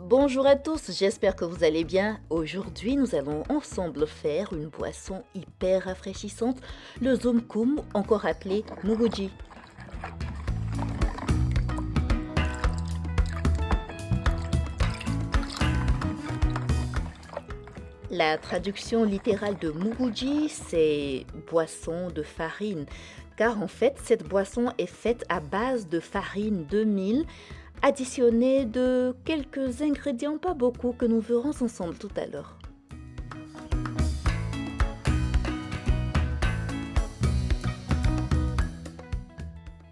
Bonjour à tous, j'espère que vous allez bien. Aujourd'hui, nous allons ensemble faire une boisson hyper rafraîchissante, le Zomkoum, encore appelé Muguji. La traduction littérale de Muguji, c'est boisson de farine, car en fait, cette boisson est faite à base de farine de mil, additionnée de quelques ingrédients, pas beaucoup, que nous verrons ensemble tout à l'heure.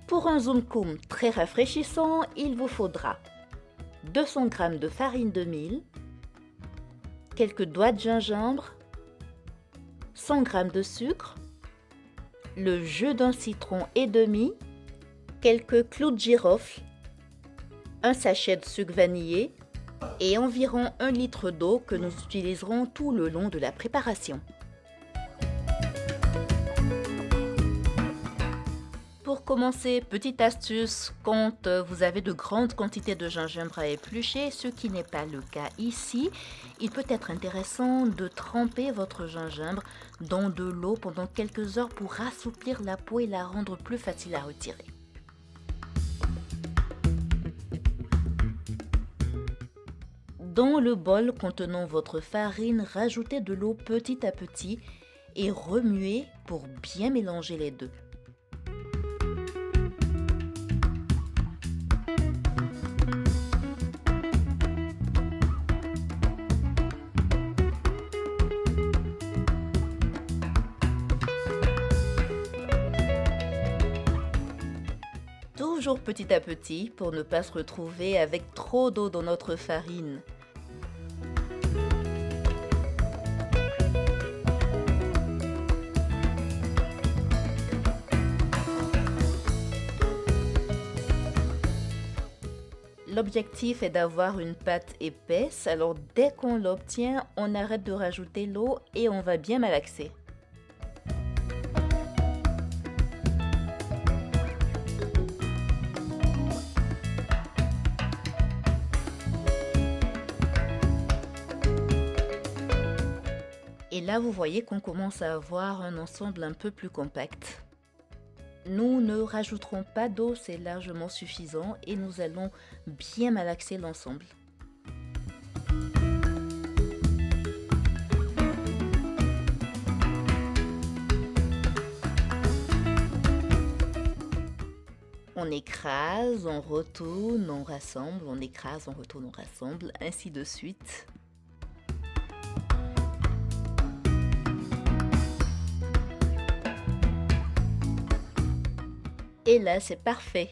Pour un Zomkoum très rafraîchissant, il vous faudra 200 g de farine de mil, quelques doigts de gingembre, 100 g de sucre, le jus d'un citron et demi, quelques clous de girofle, un sachet de sucre vanillé et environ 1 litre d'eau que nous utiliserons tout le long de la préparation. Pour commencer, petite astuce, quand vous avez de grandes quantités de gingembre à éplucher, ce qui n'est pas le cas ici, il peut être intéressant de tremper votre gingembre dans de l'eau pendant quelques heures pour assouplir la peau et la rendre plus facile à retirer. Dans le bol contenant votre farine, rajoutez de l'eau petit à petit et remuez pour bien mélanger les deux. Toujours petit à petit pour ne pas se retrouver avec trop d'eau dans notre farine. L'objectif est d'avoir une pâte épaisse, alors dès qu'on l'obtient, on arrête de rajouter l'eau et on va bien malaxer. Et là, vous voyez qu'on commence à avoir un ensemble un peu plus compact. Nous ne rajouterons pas d'eau, c'est largement suffisant et nous allons bien malaxer l'ensemble. On écrase, on retourne, on rassemble, on écrase, on retourne, on rassemble, ainsi de suite. Et là, c'est parfait.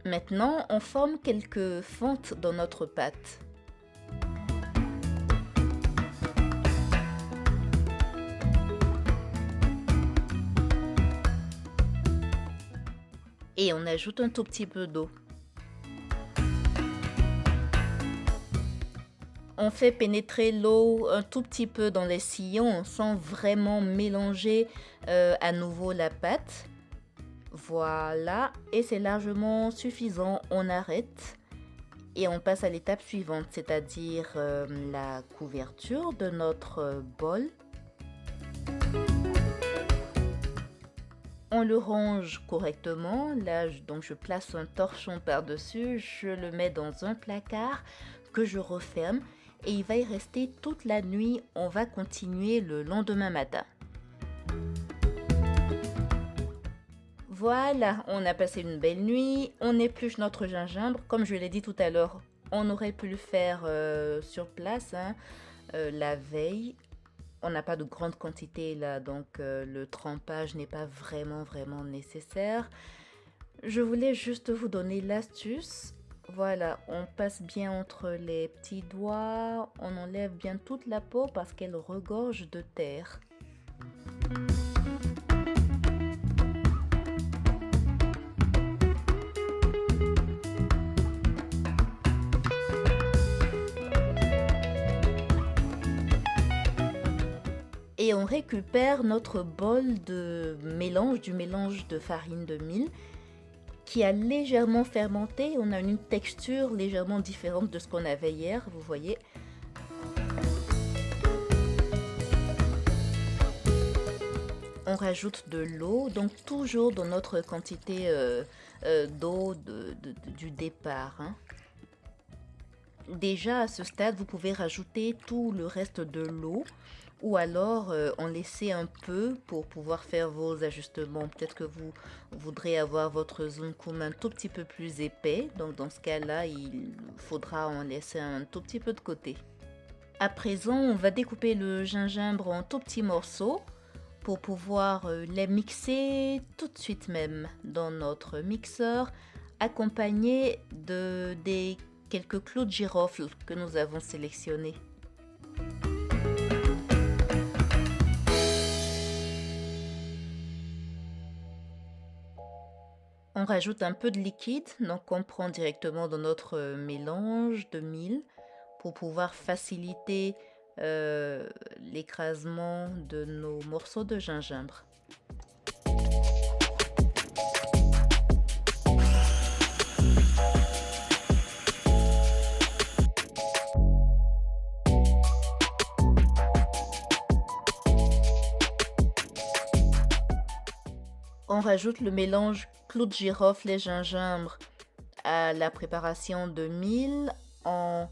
Maintenant, on forme quelques fentes dans notre pâte. Et on ajoute un tout petit peu d'eau. On fait pénétrer l'eau un tout petit peu dans les sillons sans vraiment mélanger à nouveau la pâte. Voilà, et c'est largement suffisant. On arrête et on passe à l'étape suivante, c'est-à-dire la couverture de notre bol. On le range correctement. Là, donc je place un torchon par-dessus, je le mets dans un placard que je referme. Et il va y rester toute la nuit, on va continuer le lendemain matin. Voilà, on a passé une belle nuit, on épluche notre gingembre. Comme je l'ai dit tout à l'heure, on aurait pu le faire sur place la veille. On n'a pas de grande quantité là, donc le trempage n'est pas vraiment nécessaire. Je voulais juste vous donner l'astuce. Voilà, on passe bien entre les petits doigts, on enlève bien toute la peau parce qu'elle regorge de terre. Et on récupère notre bol de mélange, du mélange de farine de mil. qui a légèrement fermenté. On a une texture légèrement différente de ce qu'on avait hier, vous voyez. On rajoute de l'eau, donc toujours dans notre quantité d'eau du départ. Hein. Déjà à ce stade, vous pouvez rajouter tout le reste de l'eau ou alors en laisser un peu pour pouvoir faire vos ajustements. Peut-être que vous voudrez avoir votre zunkum un tout petit peu plus épais, donc dans ce cas-là, il faudra en laisser un tout petit peu de côté. À présent, on va découper le gingembre en tout petits morceaux pour pouvoir les mixer tout de suite même dans notre mixeur, accompagné des quelques clous de girofle que nous avons sélectionnés. On rajoute un peu de liquide, donc on prend directement dans notre mélange de mil pour pouvoir faciliter l'écrasement de nos morceaux de gingembre. On rajoute le mélange clous de girofle et gingembre à la préparation de mil en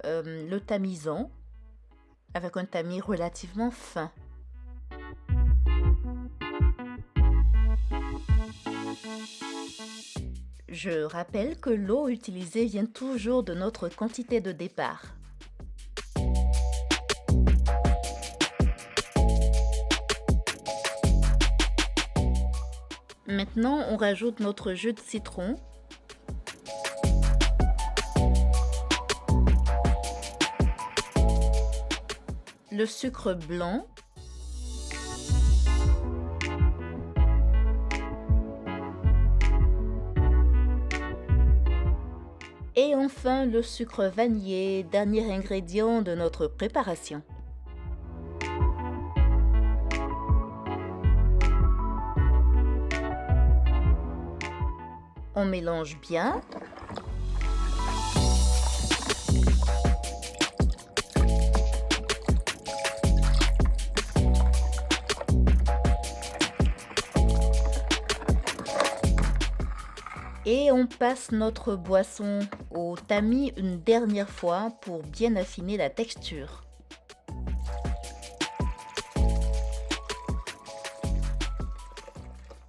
le tamisant avec un tamis relativement fin. Je rappelle que l'eau utilisée vient toujours de notre quantité de départ. Maintenant, on rajoute notre jus de citron. Le sucre blanc. Et enfin, le sucre vanillé, dernier ingrédient de notre préparation. On mélange bien. Et on passe notre boisson au tamis une dernière fois pour bien affiner la texture.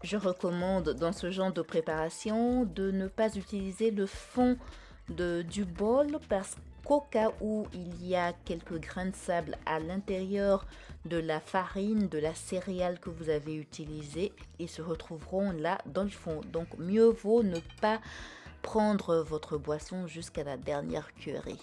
Je recommande dans ce genre de préparation de ne pas utiliser le fond du bol parce qu'au cas où il y a quelques grains de sable à l'intérieur de la farine, de la céréale que vous avez utilisée, ils se retrouveront là dans le fond. Donc mieux vaut ne pas prendre votre boisson jusqu'à la dernière cuillerée.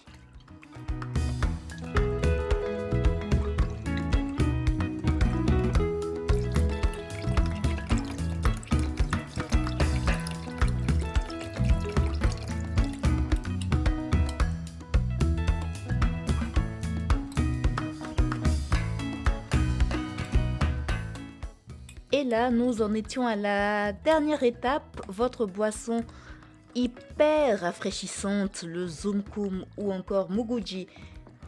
Et là, nous en étions à la dernière étape. Votre boisson hyper rafraîchissante, le zunkum ou encore muguji,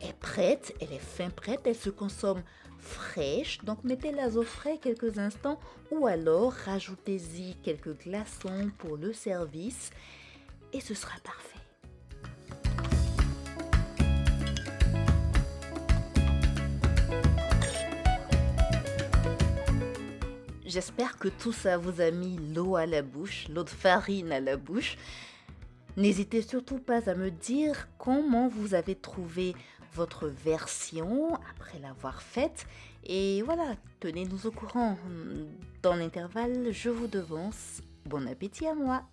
est prête. Elle est fin prête. Elle se consomme fraîche. Donc, mettez-la au frais quelques instants ou alors rajoutez-y quelques glaçons pour le service et ce sera parfait. J'espère que tout ça vous a mis l'eau à la bouche, l'eau de farine à la bouche. N'hésitez surtout pas à me dire comment vous avez trouvé votre version après l'avoir faite. Et voilà, tenez-nous au courant. Dans l'intervalle, je vous devance. Bon appétit à moi!